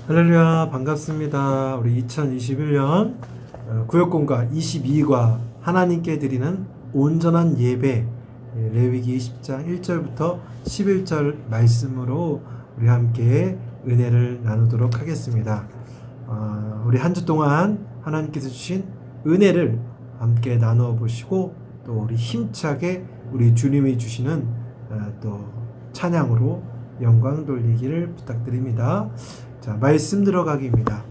할렐루야, 반갑습니다. 우리 2021년 구역공과 22과 하나님께 드리는 온전한 예배, 레위기 10장 1절부터 11절 말씀으로 우리 함께 은혜를 나누도록 하겠습니다. 우리 한 주 동안 하나님께서 주신 은혜를 함께 나누어 보시고, 또 우리 힘차게 우리 주님이 주시는 또 찬양으로 영광 돌리기를 부탁드립니다. 자, 말씀 들어가기입니다.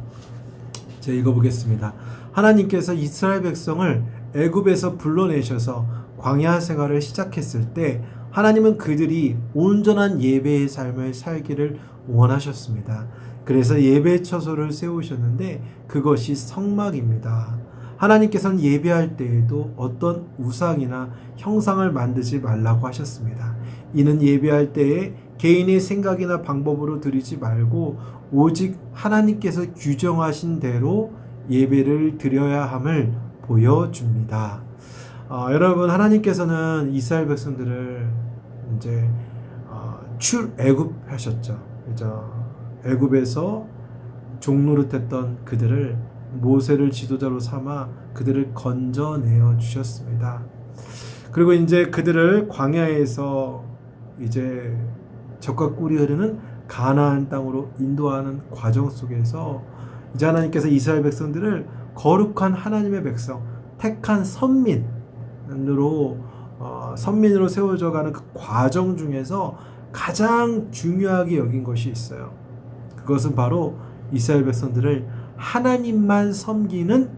제가 읽어보겠습니다. 하나님께서 이스라엘 백성을 애굽에서 불러내셔서 광야 생활을 시작했을 때 하나님은 그들이 온전한 예배의 삶을 살기를 원하셨습니다. 그래서 예배 처소를 세우셨는데 그것이 성막입니다. 하나님께서는 예배할 때에도 어떤 우상이나 형상을 만들지 말라고 하셨습니다. 이는 예배할 때에 개인의 생각이나 방법으로 드리지 말고 오직 하나님께서 규정하신 대로 예배를 드려야 함을 보여줍니다. 여러분, 하나님께서는 이스라엘 백성들을 이제 출애굽하셨죠. 애굽에서 종노릇했던 그들을 모세를 지도자로 삼아 그들을 건져내어 주셨습니다. 그리고 이제 그들을 광야에서 이제 적과 꿀이 흐르는 가나안 땅으로 인도하는 과정 속에서 이제 하나님께서 이스라엘 백성들을 거룩한 하나님의 백성, 택한 선민으로 세워져가는 그 과정 중에서 가장 중요하게 여긴 것이 있어요. 그것은 바로 이스라엘 백성들을 하나님만 섬기는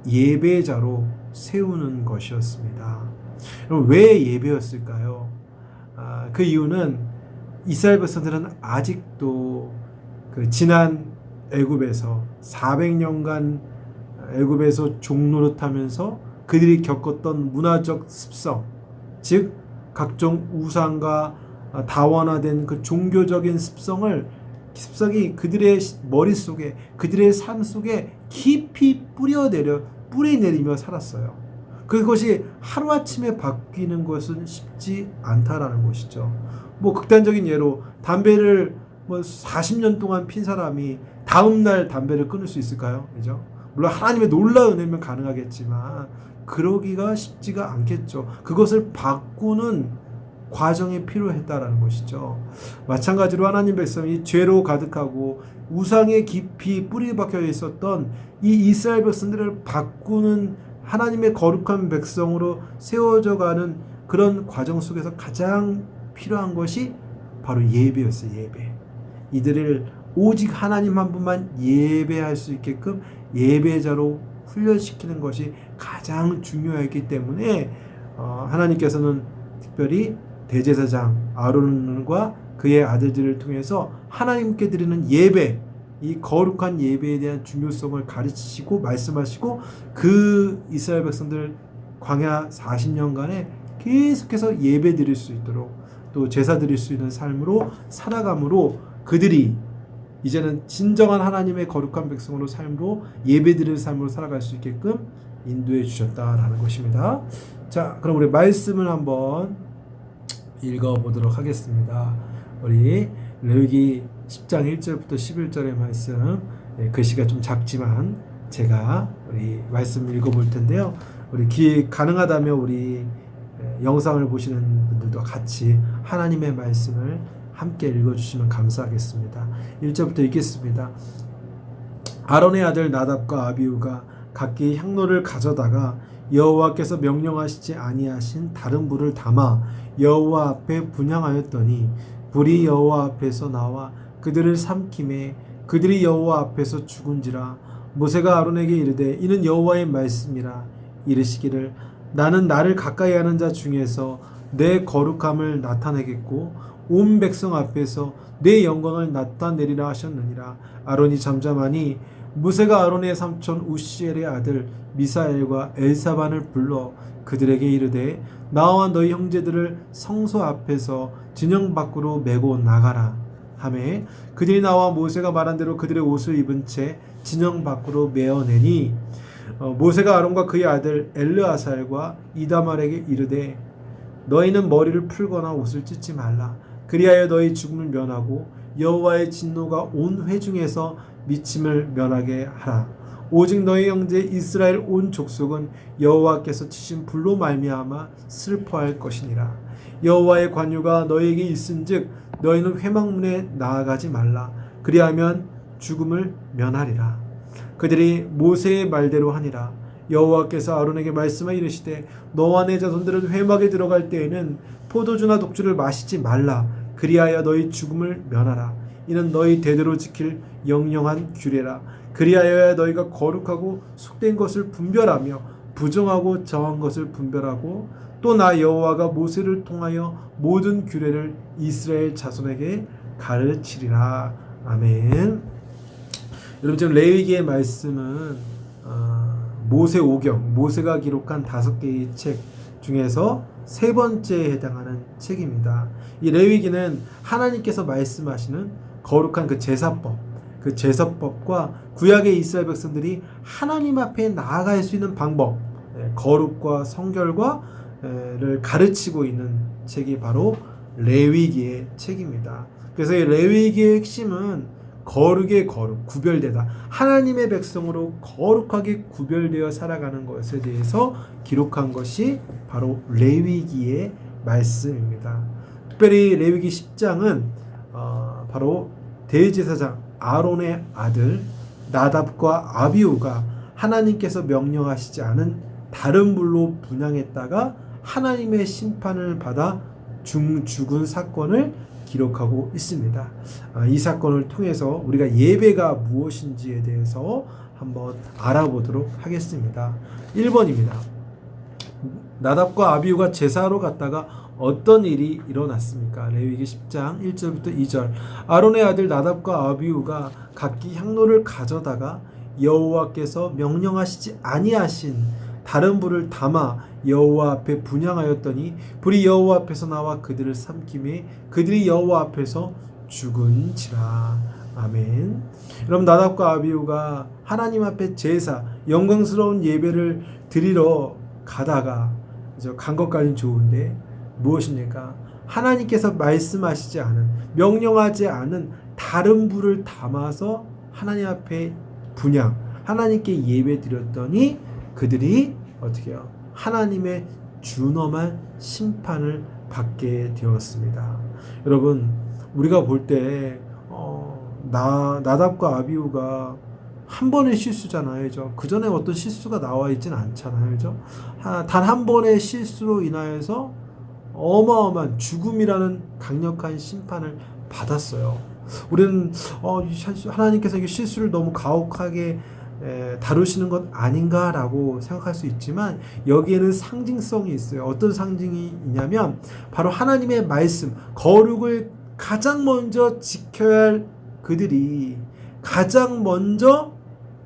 예배자로 세우는 것이었습니다. 그럼 왜 예배였을까요? 그 이유는 이스라엘 백성들은 아직도 그 지난 애굽에서 400년간 애굽에서 종노릇하면서 그들이 겪었던 문화적 습성, 즉 각종 우상과 다원화된 그 종교적인 습성이 그들의 머릿속에, 그들의 삶 속에 깊이 뿌리내리며 살았어요. 그것이 하루아침에 바뀌는 것은 쉽지 않다라는 것이죠. 극단적인 예로 담배를 40년 동안 핀 사람이 다음날 담배를 끊을 수 있을까요? 그죠? 물론 하나님의 놀라운 은혜면 가능하겠지만 그러기가 쉽지가 않겠죠. 그것을 바꾸는 과정이 필요했다라는 것이죠. 마찬가지로 하나님 백성이 죄로 가득하고 우상에 깊이 뿌리 박혀 있었던 이 이스라엘 백성들을 바꾸는 하나님의 거룩한 백성으로 세워져가는 그런 과정 속에서 가장 필요한 것이 바로 예배였어요. 예배. 이들을 오직 하나님 한 분만 예배할 수 있게끔 예배자로 훈련시키는 것이 가장 중요했기 때문에 하나님께서는 특별히 대제사장 아론과 그의 아들들을 통해서 하나님께 드리는 예배, 이 거룩한 예배에 대한 중요성을 가르치시고 말씀하시고 그 이스라엘 백성들 광야 40년간에 계속해서 예배 드릴 수 있도록 또 제사 드릴 수 있는 삶으로 살아감으로 그들이 이제는 진정한 하나님의 거룩한 백성으로 삶으로 예배 드리는 삶으로 살아갈 수 있게끔 인도해 주셨다라는 것입니다. 자, 그럼 우리 말씀을 한번 읽어보도록 하겠습니다. 우리 레위기 10장 1절부터 11절의 말씀, 글씨가 좀 작지만 제가 우리 말씀 읽어볼 텐데요. 우리 가능하다면 우리 영상을 보시는 분들도 같이 하나님의 말씀을 함께 읽어주시면 감사하겠습니다. 1절부터 읽겠습니다. 아론의 아들 나답과 아비후가 각기 향로를 가져다가 여호와께서 명령하시지 아니하신 다른 불을 담아 여호와 앞에 분향하였더니 불이 여호와 앞에서 나와 그들을 삼키매 그들이 여호와 앞에서 죽은지라. 모세가 아론에게 이르되 이는 여호와의 말씀이라. 이르시기를 나는 나를 가까이 하는 자 중에서 내 거룩함을 나타내겠고 온 백성 앞에서 내 영광을 나타내리라 하셨느니라. 아론이 잠잠하니 모세가 아론의 삼촌 우시엘의 아들 미사엘과 엘사반을 불러 그들에게 이르되 나와 너희 형제들을 성소 앞에서 진영 밖으로 메고 나가라 하매 그들이 나와 모세가 말한 대로 그들의 옷을 입은 채 진영 밖으로 메어내니 모세가 아론과 그의 아들 엘르아살과 이다말에게 이르되 너희는 머리를 풀거나 옷을 찢지 말라. 그리하여 너희 죽음을 면하고 여호와의 진노가 온 회중에서 미침을 면하게 하라. 오직 너희 형제 이스라엘 온 족속은 여호와께서 치신 불로 말미암아 슬퍼할 것이니라. 여호와의 관유가 너희에게 있은즉 너희는 회막문에 나아가지 말라. 그리하면 죽음을 면하리라. 그들이 모세의 말대로 하니라. 여호와께서 아론에게 말씀하여 이르시되 너와 내 자손들은 회막에 들어갈 때에는 포도주나 독주를 마시지 말라. 그리하여 너희 죽음을 면하라. 이는 너희 대대로 지킬 영영한 규례라. 그리하여야 너희가 거룩하고 속된 것을 분별하며 부정하고 정한 것을 분별하고 또 나 여호와가 모세를 통하여 모든 규례를 이스라엘 자손에게 가르치리라. 아멘. 여러분, 지금 레위기의 말씀은 모세오경, 모세가 기록한 5개의 책 중에서 세 번째에 해당하는 책입니다. 이 레위기는 하나님께서 말씀하시는 거룩한 그 제사법, 그 제사법과 구약의 이스라엘 백성들이 하나님 앞에 나아갈 수 있는 방법, 거룩과 성결과를 가르치고 있는 책이 바로 레위기의 책입니다. 그래서 이 레위기의 핵심은 거룩의 거룩, 구별되다. 하나님의 백성으로 거룩하게 구별되어 살아가는 것에 대해서 기록한 것이 바로 레위기의 말씀입니다. 특별히 레위기 10장은 바로 대제사장 아론의 아들 나답과 아비후가 하나님께서 명령하시지 않은 다른 불로 분향했다가 하나님의 심판을 받아 죽은 사건을 기록하고 있습니다. 이 사건을 통해서 우리가 예배가 무엇인지에 대해서 한번 알아보도록 하겠습니다. 1번입니다. 나답과 아비후가 제사하러 갔다가 어떤 일이 일어났습니까? 레위기 10장 1절부터 2절. 아론의 아들 나답과 아비후가 각기 향로를 가져다가 여호와께서 명령하시지 아니하신 다른 불을 담아 여호와 앞에 분향하였더니 불이 여호와 앞에서 나와 그들을 삼키매 그들이 여호와 앞에서 죽은지라. 아멘. 여러분, 나답과 아비후가 하나님 앞에 제사, 영광스러운 예배를 드리러 가다가 간 것까지는 좋은데 무엇입니까? 하나님께서 말씀하시지 않은, 명령하지 않은 다른 불을 담아서 하나님 앞에 분향, 하나님께 예배 드렸더니 그들이 어떻게 해요? 하나님의 준엄한 심판을 받게 되었습니다. 여러분, 우리가 볼 때 나답과 아비후가 한 번의 실수잖아요. 그 전에 어떤 실수가 나와 있지는 않잖아요. 단 한 번의 실수로 인하여서 어마어마한 죽음이라는 강력한 심판을 받았어요. 우리는 하나님께서 이 실수를 너무 가혹하게 다루시는 것 아닌가라고 생각할 수 있지만 여기에는 상징성이 있어요. 어떤 상징이 있냐면 바로 하나님의 말씀, 거룩을 가장 먼저 지켜야 할 그들이 가장 먼저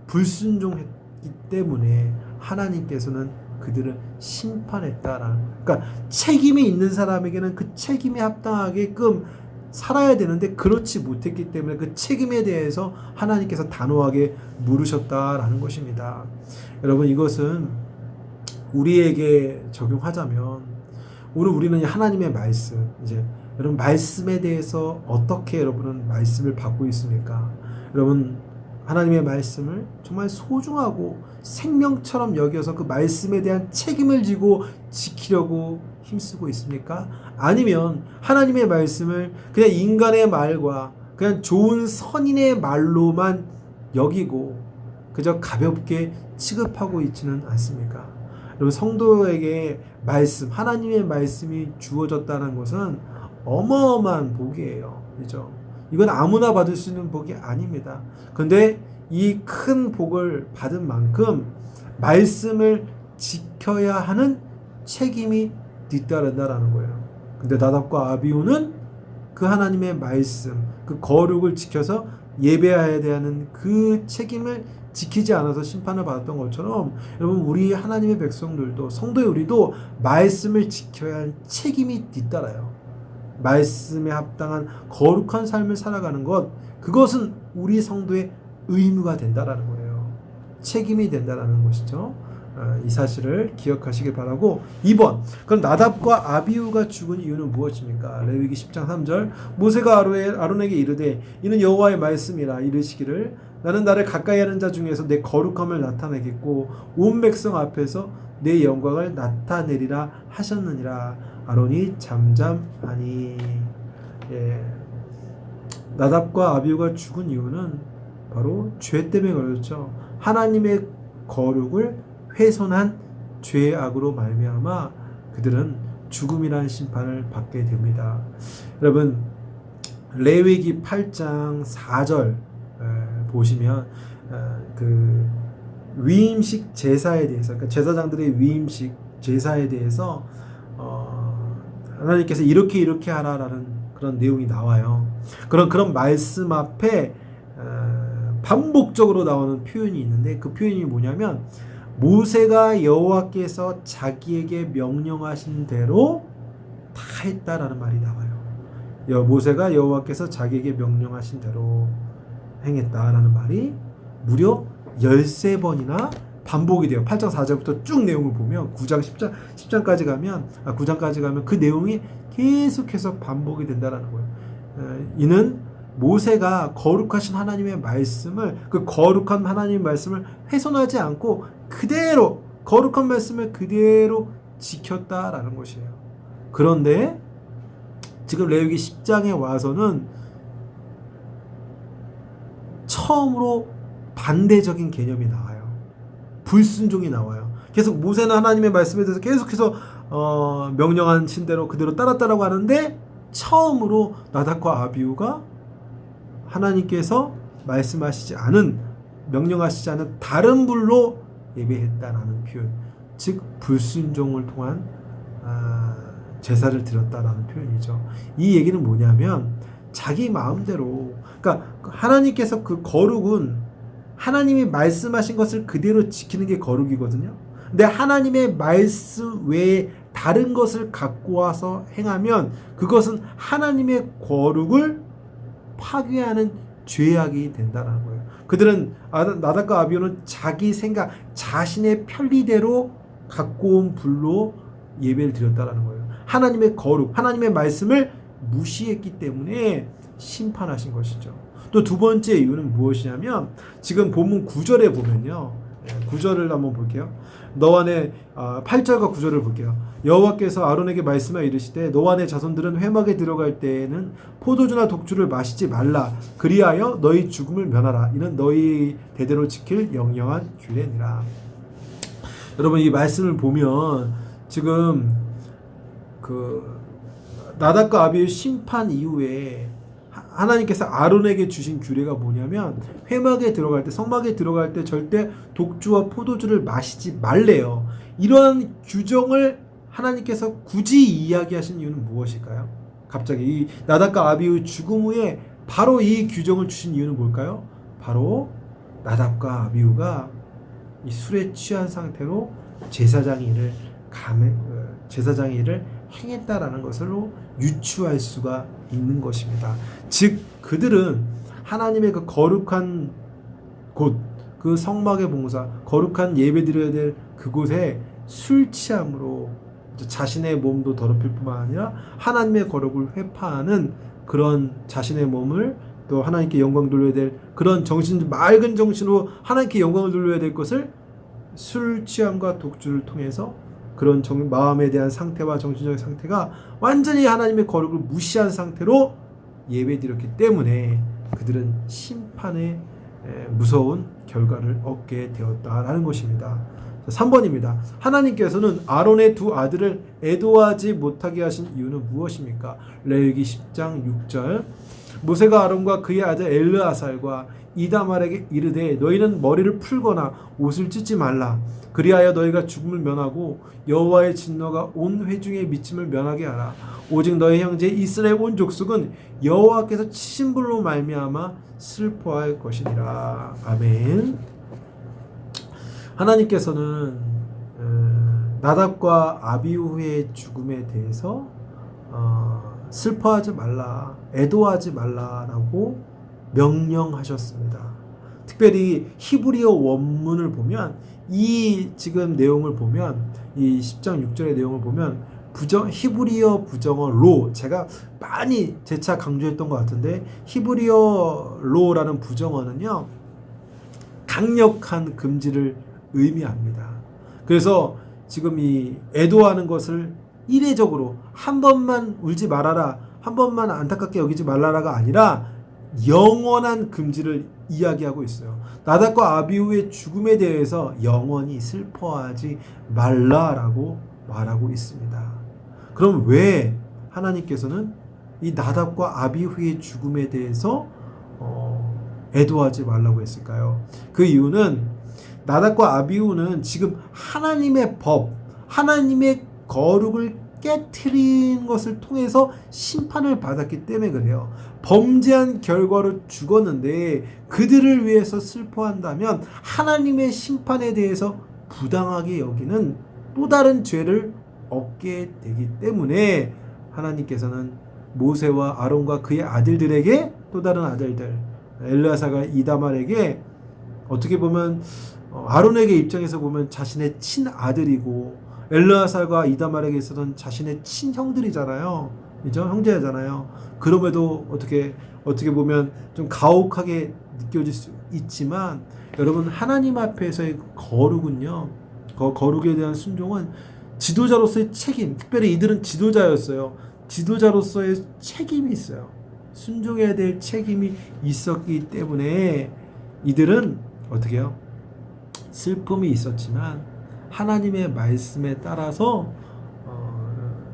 불순종했기 때문에 하나님께서는 그들을 심판했다라는, 그러니까 책임이 있는 사람에게는 그 책임에 합당하게끔 살아야 되는데 그렇지 못했기 때문에 그 책임에 대해서 하나님께서 단호하게 물으셨다라는 것입니다. 여러분, 이것은 우리에게 적용하자면 우리는 하나님의 말씀, 여러분, 말씀에 대해서 어떻게 여러분은 말씀을 받고 있습니까? 여러분, 하나님의 말씀을 정말 소중하고 생명처럼 여겨서 그 말씀에 대한 책임을 지고 지키려고 힘쓰고 있습니까? 아니면 하나님의 말씀을 그냥 인간의 말과 그냥 좋은 선인의 말로만 여기고 그저 가볍게 취급하고 있지는 않습니까? 여러분, 성도에게 말씀, 하나님의 말씀이 주어졌다는 것은 어마어마한 복이에요. 그죠? 이건 아무나 받을 수 있는 복이 아닙니다. 그런데 이 큰 복을 받은 만큼 말씀을 지켜야 하는 책임이 뒤따른다라는 거예요. 근데 나답과 아비후는 그 하나님의 말씀, 그 거룩을 지켜서 예배해야 되는 그 책임을 지키지 않아서 심판을 받았던 것처럼 여러분, 우리 하나님의 백성들도, 성도의 우리도 말씀을 지켜야 할 책임이 뒤따라요. 말씀에 합당한 거룩한 삶을 살아가는 것, 그것은 우리 성도의 의무가 된다라는 거예요. 책임이 된다라는 것이죠. 이 사실을 기억하시길 바라고. 2번, 그럼 나답과 아비후가 죽은 이유는 무엇입니까? 레위기 10장 3절. 모세가 아론에게 이르되 이는 여호와의 말씀이라 이르시기를 나는 나를 가까이 하는 자 중에서 내 거룩함을 나타내겠고 온 백성 앞에서 내 영광을 나타내리라 하셨느니라. 아론이 잠잠하니. 예. 나답과 아비후가 죽은 이유는 바로 죄 때문에 걸렸죠. 하나님의 거룩을 훼손한 죄악으로 말미암아 그들은 죽음이라는 심판을 받게 됩니다. 여러분, 레위기 8장 4절 보시면 그 위임식 제사에 대해서, 그러니까 제사장들의 위임식 제사에 대해서 하나님께서 이렇게 하라라는 그런 내용이 나와요. 그런 말씀 앞에 반복적으로 나오는 표현이 있는데, 그 표현이 뭐냐면 모세가 여호와께서 자기에게 명령하신 대로 다 했다라는 말이 나와요. 모세가 여호와께서 자기에게 명령하신 대로 행했다라는 말이 무려 13번이나 반복이 돼요. 8장 4절부터 쭉 내용을 보면 9장 10장까지 가면 그 내용이 계속해서 반복이 된다라는 거예요. 이는 모세가 거룩하신 하나님의 말씀을, 그 거룩한 하나님의 말씀을 훼손하지 않고 그대로 거룩한 말씀을 그대로 지켰다라는 것이에요. 그런데 지금 레위기 10장에 와서는 처음으로 반대적인 개념이 나와요. 불순종이 나와요. 계속 모세는 하나님의 말씀에 대해서 계속해서 명령하신 대로 그대로 따랐다라고 하는데, 처음으로 나답과 아비후가 하나님께서 말씀하시지 않은, 명령하시지 않은 다른 불로 예배했다라는 표현, 즉 불순종을 통한 제사를 드렸다라는 표현이죠. 이 얘기는 뭐냐면 자기 마음대로, 그러니까 하나님께서 그 거룩은 하나님이 말씀하신 것을 그대로 지키는 게 거룩이거든요. 근데 하나님의 말씀 외에 다른 것을 갖고 와서 행하면 그것은 하나님의 거룩을 파괴하는 죄악이 된다는 거예요. 그들은, 나답과 아비후는 자기 생각, 자신의 편리대로 갖고 온 불로 예배를 드렸다는 거예요. 하나님의 거룩, 하나님의 말씀을 무시했기 때문에 심판하신 것이죠. 또 두 번째 이유는 무엇이냐면, 지금 본문 9절에 보면요, 9절을 한번 볼게요. 너와 내 8절과 9절을 볼게요. 여호와께서 아론에게 말씀하여 이르시되 너와 내 자손들은 회막에 들어갈 때에는 포도주나 독주를 마시지 말라. 그리하여 너희 죽음을 면하라. 이는 너희 대대로 지킬 영영한 규례니라. 여러분, 이 말씀을 보면 지금 그 나답과 아비후의 심판 이후에 하나님께서 아론에게 주신 규례가 뭐냐면, 회막에 들어갈 때, 성막에 들어갈 때 절대 독주와 포도주를 마시지 말래요. 이러한 규정을 하나님께서 굳이 이야기하신 이유는 무엇일까요? 갑자기 이 나답과 아비후 죽음 후에 바로 이 규정을 주신 이유는 뭘까요? 바로 나답과 아비후가 이 술에 취한 상태로 제사장의 일을 행했다라는 것으로 유추할 수가 있는 것입니다. 즉 그들은 하나님의 그 거룩한 곳, 그 성막의 봉사, 거룩한 예배드려야 될 그곳에 술 취함으로 자신의 몸도 더럽힐 뿐만 아니라 하나님의 거룩을 회파하는 그런 자신의 몸을, 또 하나님께 영광 돌려야 될 그런 맑은 정신으로 하나님께 영광을 돌려야 될 것을 술 취함과 독주를 통해서 그런 마음에 대한 상태와 정신적인 상태가 완전히 하나님의 거룩을 무시한 상태로 예배드렸기 때문에 그들은 심판의 무서운 결과를 얻게 되었다라는 것입니다. 3번입니다. 하나님께서는 아론의 두 아들을 애도하지 못하게 하신 이유는 무엇입니까? 레위기 10장 6절. 모세가 아론과 그의 아들 엘르아살과 이다말에게 이르되 너희는 머리를 풀거나 옷을 찢지 말라. 그리하여 너희가 죽음을 면하고 여호와의 진노가 온 회중의 미침을 면하게 하라. 오직 너희 형제 이스라엘 온 족속은 여호와께서 치신 불로 말미암아 슬퍼할 것이니라. 아멘. 하나님께서는 나답과 아비후의 죽음에 대해서 슬퍼하지 말라, 애도하지 말라라고 명령하셨습니다. 특별히 히브리어 원문을 보면, 이 지금 내용을 보면, 이 10장 6절의 내용을 보면 히브리어 부정어 로, 제가 많이 재차 강조했던 것 같은데, 히브리어 로라는 부정어는요, 강력한 금지를 의미합니다. 그래서 지금 이 애도하는 것을 이례적으로 한 번만 울지 말아라, 한 번만 안타깝게 여기지 말라라가 아니라 영원한 금지를 이야기하고 있어요. 나답과 아비후의 죽음에 대해서 영원히 슬퍼하지 말라라고 말하고 있습니다. 그럼 왜 하나님께서는 이 나답과 아비후의 죽음에 대해서 애도하지 말라고 했을까요? 그 이유는 나답과 아비후는 지금 하나님의 법, 하나님의 거룩을 깨트린 것을 통해서 심판을 받았기 때문에 그래요. 범죄한 결과로 죽었는데 그들을 위해서 슬퍼한다면 하나님의 심판에 대해서 부당하게 여기는 또 다른 죄를 얻게 되기 때문에 하나님께서는 모세와 아론과 그의 아들들에게, 또 다른 아들들 엘르아사가 이다말에게, 어떻게 보면 아론에게 입장에서 보면 자신의 친아들이고 엘르아사가 이다말에게 있어서는 자신의 친형들이잖아요. 그죠? 형제잖아요. 그럼에도 어떻게 보면 좀 가혹하게 느껴질 수 있지만 여러분, 하나님 앞에서의 거룩은요, 거룩에 대한 순종은 지도자로서의 책임, 특별히 이들은 지도자였어요. 지도자로서의 책임이 있어요. 순종해야 될 책임이 있었기 때문에 이들은 어떻게 해요? 슬픔이 있었지만 하나님의 말씀에 따라서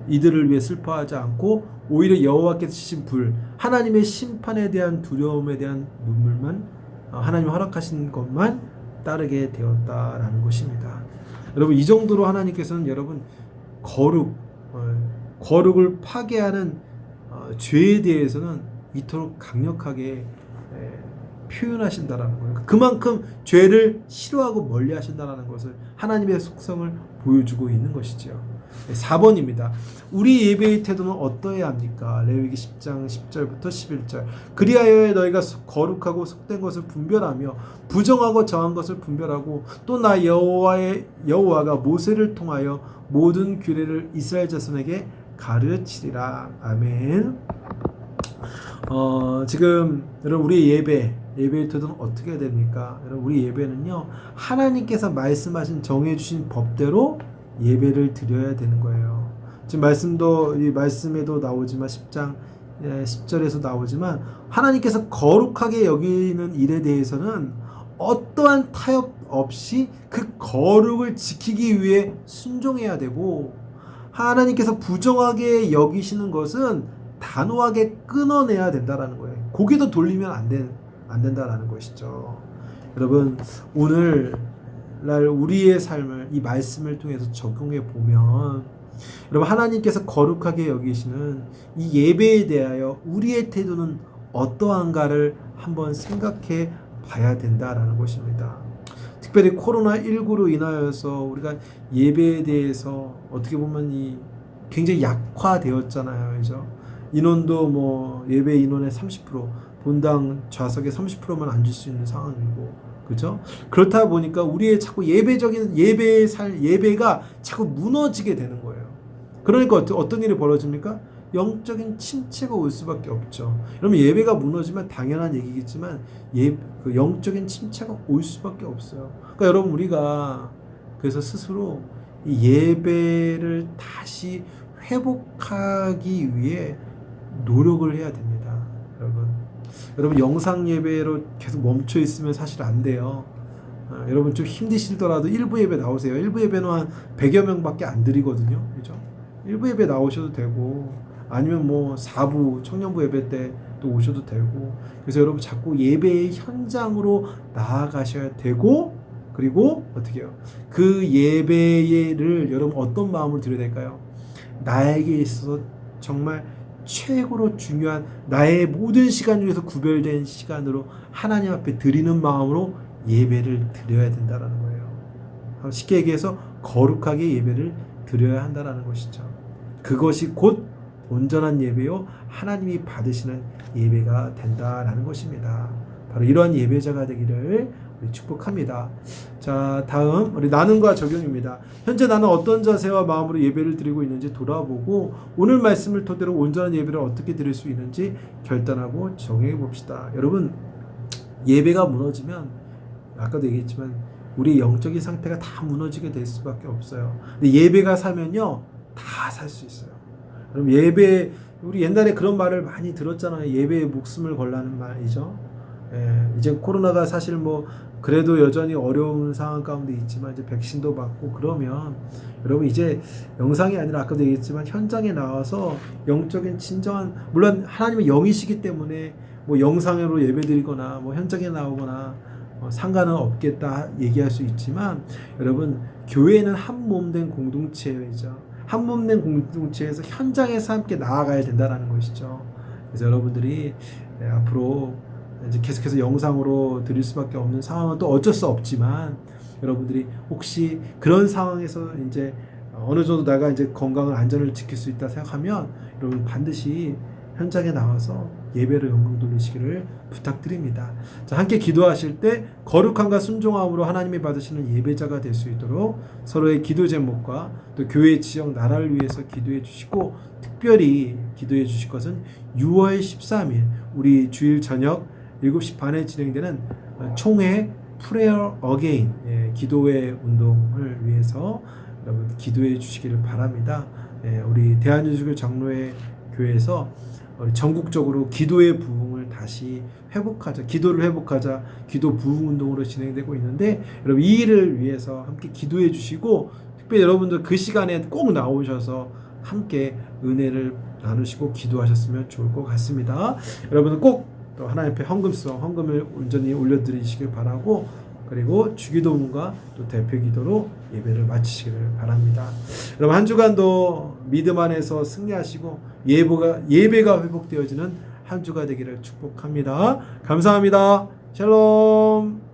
이들을 위해 슬퍼하지 않고 오히려 여호와께서 치신 불, 하나님의 심판에 대한 두려움에 대한 눈물만, 하나님이 허락하신 것만 따르게 되었다라는 것입니다. 여러분, 이 정도로 하나님께서는 여러분 거룩을 파괴하는 죄에 대해서는 이토록 강력하게 표현하신다라는 거예요. 그만큼 죄를 싫어하고 멀리 하신다라는 것을, 하나님의 속성을 보여주고 있는 것이죠. 4번입니다. 우리 예배의 태도는 어떠해야 합니까? 레위기 10장 10절부터 11절. 그리하여 너희가 거룩하고 속된 것을 분별하며 부정하고 정한 것을 분별하고 또 나 여호와가 모세를 통하여 모든 규례를 이스라엘 자손에게 가르치리라. 아멘. 지금 여러분, 우리 예배의 태도는 어떻게 해야 됩니까? 여러분, 우리 예배는요, 하나님께서 말씀하신 정해주신 법대로 예배를 드려야 되는 거예요. 지금 이 말씀에도 나오지만 10장 10절에서 나오지만 하나님께서 거룩하게 여기는 일에 대해서는 어떠한 타협 없이 그 거룩을 지키기 위해 순종해야 되고, 하나님께서 부정하게 여기시는 것은 단호하게 끊어내야 된다라는 거예요. 고개도 돌리면 안 된다라는 것이죠. 여러분, 오늘날 우리의 삶을 이 말씀을 통해서 적용해 보면, 여러분, 하나님께서 거룩하게 여기시는 이 예배에 대하여 우리의 태도는 어떠한가를 한번 생각해 봐야 된다라는 것입니다. 특별히 코로나19로 인하여서 우리가 예배에 대해서 어떻게 보면 굉장히 약화되었잖아요. 그죠? 인원도 예배 인원의 30%, 본당 좌석의 30%만 앉을 수 있는 상황이고, 그죠? 그렇다 보니까 우리의 자꾸 예배가 자꾸 무너지게 되는 거예요. 그러니까 어떤 일이 벌어집니까? 영적인 침체가 올 수밖에 없죠. 여러분, 예배가 무너지면 당연한 얘기겠지만 그 영적인 침체가 올 수밖에 없어요. 그러니까 여러분, 우리가 그래서 스스로 이 예배를 다시 회복하기 위해 노력을 해야 됩니다. 여러분, 영상 예배로 계속 멈춰 있으면 사실 안 돼요. 여러분, 좀 힘드시더라도 일부 예배 나오세요. 일부 예배는 한 100여 명밖에 안 드리거든요. 그죠? 일부 예배 나오셔도 되고, 아니면 4부 청년부 예배 때 또 오셔도 되고. 그래서 여러분, 자꾸 예배의 현장으로 나아가셔야 되고, 그리고 어떻게 해요? 그 예배를 여러분 어떤 마음으로 드려야 될까요? 나에게 있어서 정말 최고로 중요한, 나의 모든 시간 중에서 구별된 시간으로 하나님 앞에 드리는 마음으로 예배를 드려야 된다는 거예요. 쉽게 얘기해서 거룩하게 예배를 드려야 한다는 것이죠. 그것이 곧 온전한 예배요, 하나님이 받으시는 예배가 된다라는 것입니다. 바로 이러한 예배자가 되기를 우리 축복합니다. 자, 다음 우리 나눔과 적용입니다. 현재 나는 어떤 자세와 마음으로 예배를 드리고 있는지 돌아보고 오늘 말씀을 토대로 온전한 예배를 어떻게 드릴 수 있는지 결단하고 정해 봅시다. 여러분, 예배가 무너지면 아까도 얘기했지만 우리 영적인 상태가 다 무너지게 될 수밖에 없어요. 근데 예배가 사면요 다 살 수 있어요. 그럼 예배, 우리 옛날에 그런 말을 많이 들었잖아요. 예배에 목숨을 걸라는 말이죠. 이제 코로나가 사실 뭐 그래도 여전히 어려운 상황 가운데 있지만 이제 백신도 맞고 그러면 여러분 이제 영상이 아니라 아까도 얘기했지만 현장에 나와서 영적인 진정한, 물론 하나님은 영이시기 때문에 뭐 영상으로 예배드리거나 뭐 현장에 나오거나 상관은 없겠다 얘기할 수 있지만, 여러분 교회는 한 몸 된 공동체이죠. 한 몸 된 공동체에서 현장에서 함께 나아가야 된다는 것이죠. 그래서 여러분들이 앞으로 이제 계속해서 영상으로 드릴 수밖에 없는 상황은 또 어쩔 수 없지만, 여러분들이 혹시 그런 상황에서 이제 어느 정도 내가 이제 건강을 안전을 지킬 수 있다 생각하면 여러분 반드시 현장에 나와서 예배로 영광 돌리시기를 부탁드립니다. 자, 함께 기도하실 때 거룩함과 순종함으로 하나님이 받으시는 예배자가 될 수 있도록 서로의 기도 제목과 또 교회 지역 나라를 위해서 기도해 주시고, 특별히 기도해 주실 것은 6월 13일 우리 주일 저녁 7시 반에 진행되는 총회 프레어 어게인, 기도회 운동을 위해서 여러분 기도해 주시기를 바랍니다. 우리 대한유수교 장로회 교회에서 전국적으로 기도의 부흥을 다시 회복하자, 기도를 회복하자, 기도 부흥 운동으로 진행되고 있는데, 여러분 이 일을 위해서 함께 기도해 주시고, 특별히 여러분들 그 시간에 꼭 나오셔서 함께 은혜를 나누시고 기도하셨으면 좋을 것 같습니다. 여러분은 꼭 또 하나님 앞에 헌금을 온전히 올려드리시길 바라고, 그리고 주기도문과 또 대표기도로 예배를 마치시기를 바랍니다. 여러분 한 주간도 믿음 안에서 승리하시고 예배가 회복되어지는 한 주가 되기를 축복합니다. 감사합니다. 샬롬.